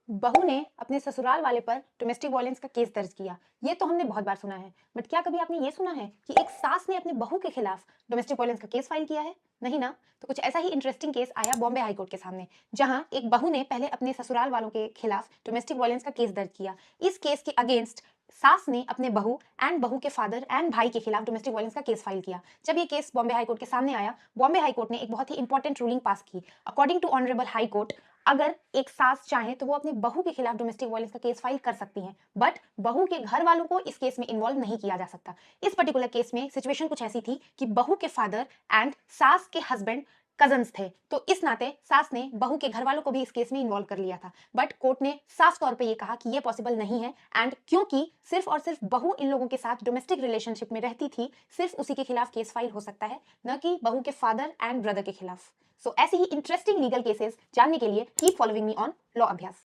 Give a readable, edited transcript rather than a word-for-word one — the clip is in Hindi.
बहू ने अपने ससुराल वाले पर डोमेस्टिक वायलेंस का केस दर्ज किया। ये तो हमने बहुत बार सुना है, बट क्या कभी आपने ये सुना है कि एक सास ने अपने बहू के खिलाफ डोमेस्टिक वायलेंस का केस फाइल किया है? नहीं ना। तो कुछ ऐसा ही इंटरेस्टिंग केस आया बॉम्बे हाई कोर्ट के सामने, जहां एक बहू ने पहले अपने ससुराल वालों के खिलाफ डोमेस्टिक वायलेंस का केस दर्ज किया। इस केस के अगेंस्ट सास ने अपने बहू के फादर एंड भाई के खिलाफ डोमेस्टिक वायलेंस का केस फाइल किया। जब ये केस बॉम्बे हाई कोर्ट के सामने आया, बॉम्बे हाई कोर्ट ने एक बहुत ही इंपॉर्टेंट रूलिंग पास की। According to honourable high court, अगर एक सास चाहे तो वो अपनी बहू के खिलाफ डोमेस्टिक वायलेंस का केस फाइल कर सकती हैं, बट बहू के घर वालों को इस केस में इन्वॉल्व नहीं किया जा सकता। इस पर्टिकुलर केस में सिचुएशन कुछ ऐसी थी कि बहू के फादर एंड सास के हस्बैंड कजन्स थे, तो इस नाते सास ने बहू के घर वालों को भी इस केस में इन्वॉल्व कर लिया था। बट कोर्ट ने साफ तौर पे ये कहा कि ये पॉसिबल नहीं है, एंड क्योंकि सिर्फ और सिर्फ बहू इन लोगों के साथ डोमेस्टिक रिलेशनशिप में रहती थी, सिर्फ उसी के खिलाफ केस फाइल हो सकता है, न कि बहू के फादर एंड ब्रदर के खिलाफ। सो ऐसे ही इंटरेस्टिंग लीगल केसेस जानने के लिए keep following me on law अभ्यास।